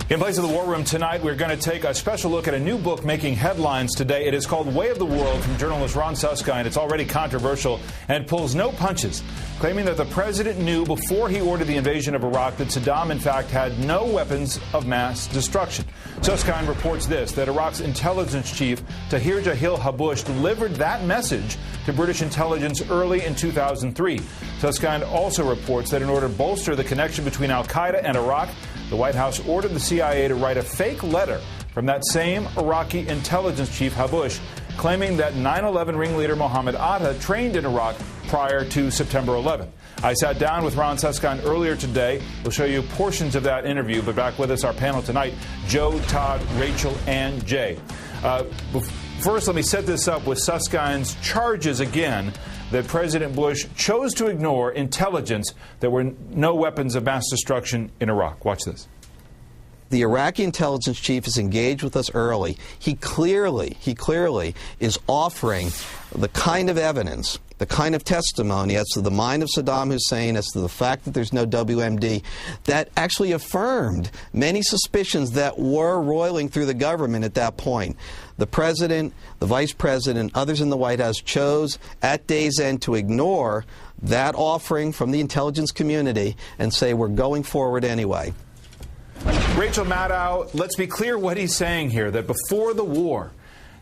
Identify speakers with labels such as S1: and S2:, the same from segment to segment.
S1: In place of the War Room tonight, we're going to take a special look at a new book making headlines today. It is called Way of the World from journalist Ron Suskind. It's already controversial and pulls no punches, claiming that the president knew before he ordered the invasion of Iraq that Saddam, in fact, had no weapons of mass destruction. Suskind reports this, that Iraq's intelligence chief, Tahir Jahil Habush, delivered that message to British intelligence early in 2003. Suskind also reports that in order to bolster the connection between al-Qaeda and Iraq, the White House ordered the CIA to write a fake letter from that same Iraqi intelligence chief, Habush, claiming that 9/11 ringleader Mohammed Atta trained in Iraq prior to September 11. I sat down with Ron Suskind earlier today. We'll show you portions of that interview, but back with us, our panel tonight, Joe, Todd, Rachel, and Jay. First, let me set this up with Suskind's charges again that President Bush chose to ignore intelligence that there were no weapons of mass destruction in Iraq. Watch this.
S2: The Iraqi intelligence chief is engaged with us early. He clearly is offering the kind of evidence, the kind of testimony as to the mind of Saddam Hussein, as to the fact that there's no WMD, that actually affirmed many suspicions that were roiling through the government at that point. The president, the vice president, others in the White House chose at day's end to ignore that offering from the intelligence community and say we're going forward anyway.
S1: Rachel Maddow, let's be clear what he's saying here, that before the war,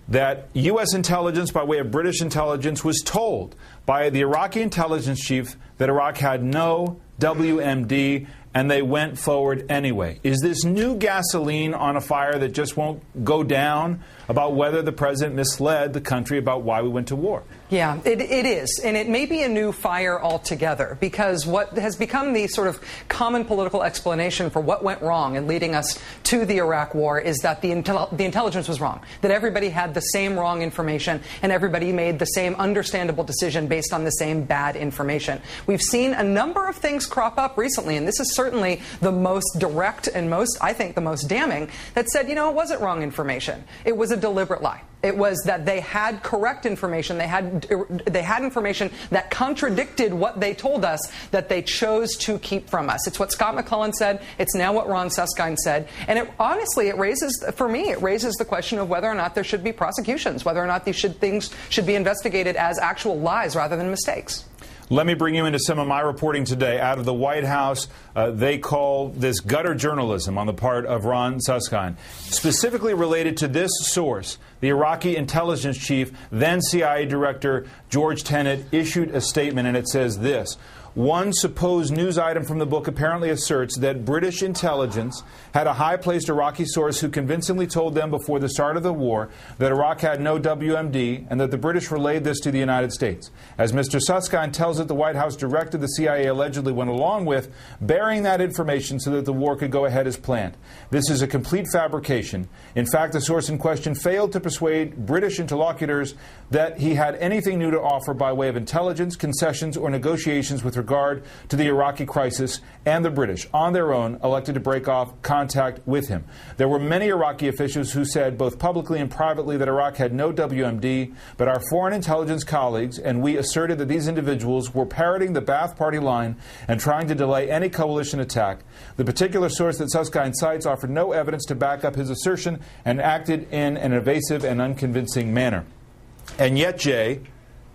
S1: that U.S. intelligence, by way of British intelligence, was told by the Iraqi intelligence chief that Iraq had no WMD, and they went forward anyway. Is this new gasoline on a fire that just won't go down about whether the president misled the country about why we went to war?
S3: Yeah, it is. And it may be a new fire altogether, because what has become the sort of common political explanation for what went wrong in leading us to the Iraq war is that the intelligence was wrong, that everybody had the same wrong information and everybody made the same understandable decision based on the same bad information. We've seen a number of things crop up recently, and this is certainly the most direct and I think, the most damning, that said, you know, it wasn't wrong information. It was a deliberate lie. It was that they had correct information. They had information that contradicted what they told us that they chose to keep from us. It's what Scott McClellan said. It's now what Ron Suskind said. And honestly, it raises the question of whether or not there should be prosecutions, whether or not these things should be investigated as actual lies rather than mistakes.
S1: Let me bring you into some of my reporting today out of the White House. They call this gutter journalism on the part of Ron Suskind, specifically related to this source. The Iraqi intelligence chief, then CIA director George Tenet, issued a statement, and it says this. One supposed news item from the book apparently asserts that British intelligence had a high-placed Iraqi source who convincingly told them before the start of the war that Iraq had no WMD and that the British relayed this to the United States. As Mr. Suskind tells it, the White House directed the CIA allegedly went along with burying that information so that the war could go ahead as planned. This is a complete fabrication. In fact, the source in question failed to persuade British interlocutors that he had anything new to offer by way of intelligence, concessions, or negotiations with regard to the Iraqi crisis, and the British, on their own, elected to break off contact with him. There were many Iraqi officials who said, both publicly and privately, that Iraq had no WMD, but our foreign intelligence colleagues and we asserted that these individuals were parroting the Ba'ath Party line and trying to delay any coalition attack. The particular source that Suskind cites offered no evidence to back up his assertion and acted in an evasive and unconvincing manner. And yet, Jay,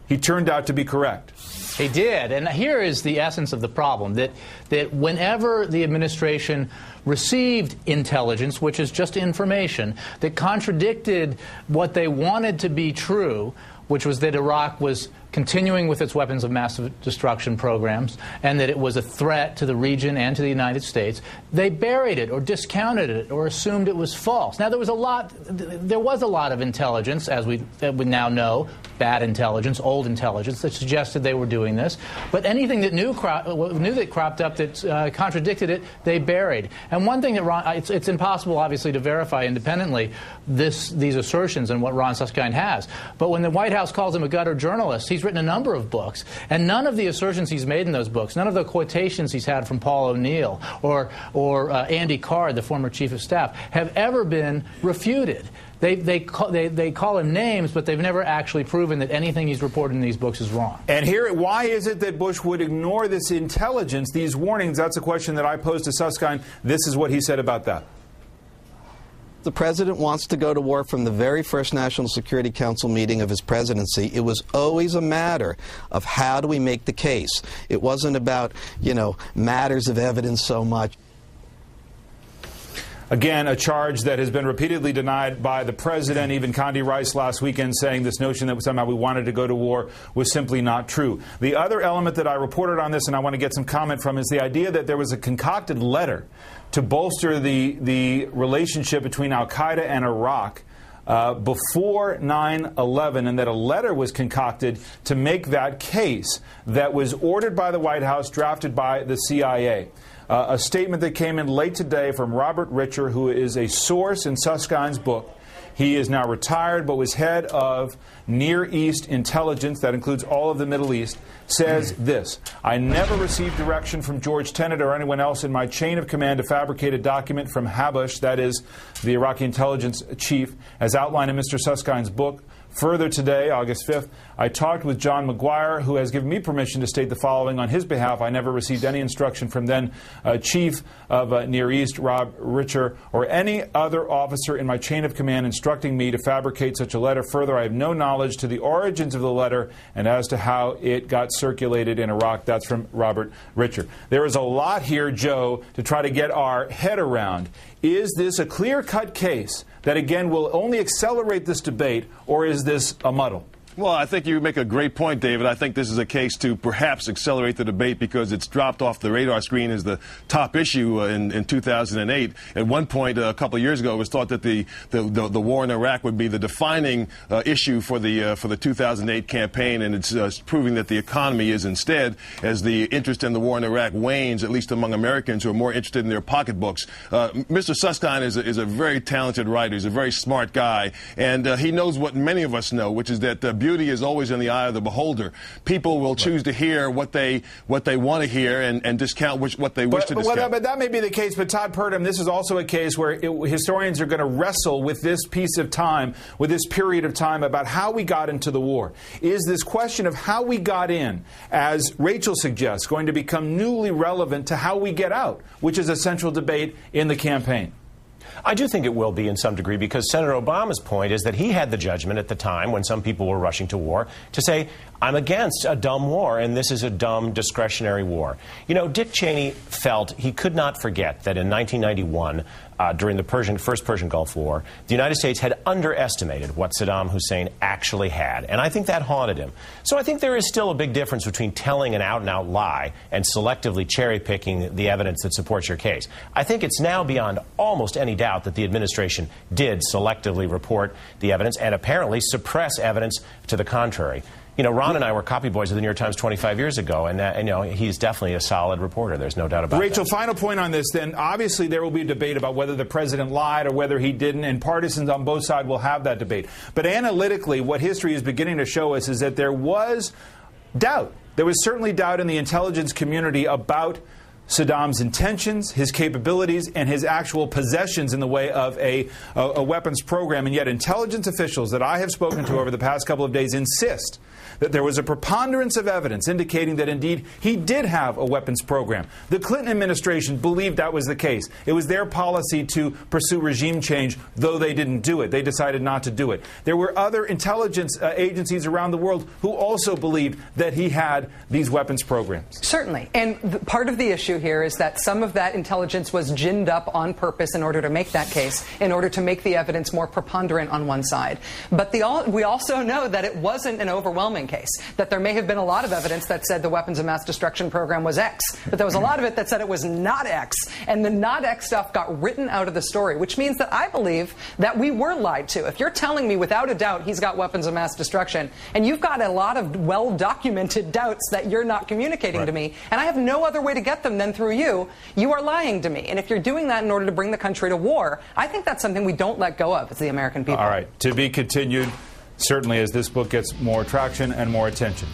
S1: he turned out to be correct.
S4: He did. And here is the essence of the problem, that whenever the administration received intelligence, which is just information, that contradicted what they wanted to be true, which was that Iraq was continuing with its weapons of mass destruction programs and that it was a threat to the region and to the United States, they buried it or discounted it or assumed it was false. Now, there was a lot of intelligence, as we now know, bad intelligence, old intelligence, that suggested they were doing this. But anything that that cropped up that contradicted it, they buried. And one thing that it's impossible, obviously, to verify independently these assertions and what Ron Suskind has. But when the White House calls him a gutter journalist, he's written a number of books, and none of the assertions he's made in those books, none of the quotations he's had from Paul O'Neill or Andy Card, the former chief of staff, have ever been refuted. They call him names, but they've never actually proven that anything he's reported in these books is wrong.
S1: And here, why is it that Bush would ignore this intelligence, these warnings? That's a question that I posed to Suskind. This is what he said about that.
S2: the president wants to go to war from the very first National Security Council meeting of his presidency. It was always a matter of how do we make the case. It wasn't about, matters of evidence so much.
S1: Again, a charge that has been repeatedly denied by the president, even Condi Rice last weekend, saying this notion that somehow we wanted to go to war was simply not true. The other element that I reported on this, and I want to get some comment from, is the idea that there was a concocted letter to bolster the relationship between al-Qaeda and Iraq before 9/11, and that a letter was concocted to make that case that was ordered by the White House, drafted by the CIA. A statement that came in late today from Robert Richer, who is a source in Suskind's book. He is now retired, but was head of Near East intelligence, that includes all of the Middle East, says this: I never received direction from George Tenet or anyone else in my chain of command to fabricate a document from Habush, that is, the Iraqi intelligence chief, as outlined in Mr. Suskind's book. Further today, August 5th, I talked with John McGuire, who has given me permission to state the following on his behalf. I never received any instruction from then Chief of Near East, Rob Richer, or any other officer in my chain of command instructing me to fabricate such a letter. Further, I have no knowledge to the origins of the letter and as to how it got circulated in Iraq. That's from Robert Richer. There is a lot here, Joe, to try to get our head around. Is this a clear-cut case that, again, will only accelerate this debate, or is this a muddle?
S5: Well, I think you make a great point, David. I think this is a case to perhaps accelerate the debate because it's dropped off the radar screen as the top issue in 2008. At one point, a couple of years ago, it was thought that the war in Iraq would be the defining issue for the 2008 campaign, and it's proving that the economy is instead, as the interest in the war in Iraq wanes, at least among Americans who are more interested in their pocketbooks. Mr. Suskind is a very talented writer. He's a very smart guy, and he knows what many of us know, which is that beauty is always in the eye of the beholder. People will choose to hear what they want to hear and discount what they wish to discount.
S1: But that may be the case. But Todd Purdom, this is also a case where historians are going to wrestle with this piece of time, with this period of time, about how we got into the war. Is this question of how we got in, as Rachel suggests, going to become newly relevant to how we get out, which is a central debate in the campaign?
S6: I do think it will be in some degree, because Senator Obama's point is that he had the judgment at the time when some people were rushing to war to say, I'm against a dumb war, and this is a dumb discretionary war. You know, Dick Cheney felt he could not forget that in 1991, during the first Persian Gulf War, the United States had underestimated what Saddam Hussein actually had, and I think that haunted him. So I think there is still a big difference between telling an out-and-out lie and selectively cherry-picking the evidence that supports your case. I think it's now beyond almost any doubt that the administration did selectively report the evidence and apparently suppress evidence to the contrary. You know, Ron and I were copy boys of the New York Times 25 years ago, and you know, he's definitely a solid reporter. There's no doubt about
S1: Rachel,
S6: that.
S1: final point on this, then. Obviously, there will be a debate about whether the president lied or whether he didn't, and partisans on both sides will have that debate. But analytically, what history is beginning to show us is that there was doubt. There was certainly doubt in the intelligence community about Saddam's intentions, his capabilities, and his actual possessions in the way of a weapons program. And yet intelligence officials that I have spoken to over the past couple of days insist that there was a preponderance of evidence indicating that indeed he did have a weapons program. The Clinton administration believed that was the case. It was their policy to pursue regime change, though they didn't do it. They decided not to do it. There were other intelligence agencies around the world who also believed that he had these weapons programs.
S3: Certainly. And part of the issue here is that some of that intelligence was ginned up on purpose in order to make that case, in order to make the evidence more preponderant on one side. But we also know that it wasn't an overwhelming case, that there may have been a lot of evidence that said the weapons of mass destruction program was X, but there was a lot of it that said it was not X, and the not X stuff got written out of the story, which means that I believe that we were lied to. If you're telling me without a doubt he's got weapons of mass destruction, and you've got a lot of well-documented doubts that you're not communicating to me, and I have no other way to get them than through you, you are lying to me. And if you're doing that in order to bring the country to war, I think that's something we don't let go of as the American people.
S1: All right. To be continued, certainly, as this book gets more traction and more attention.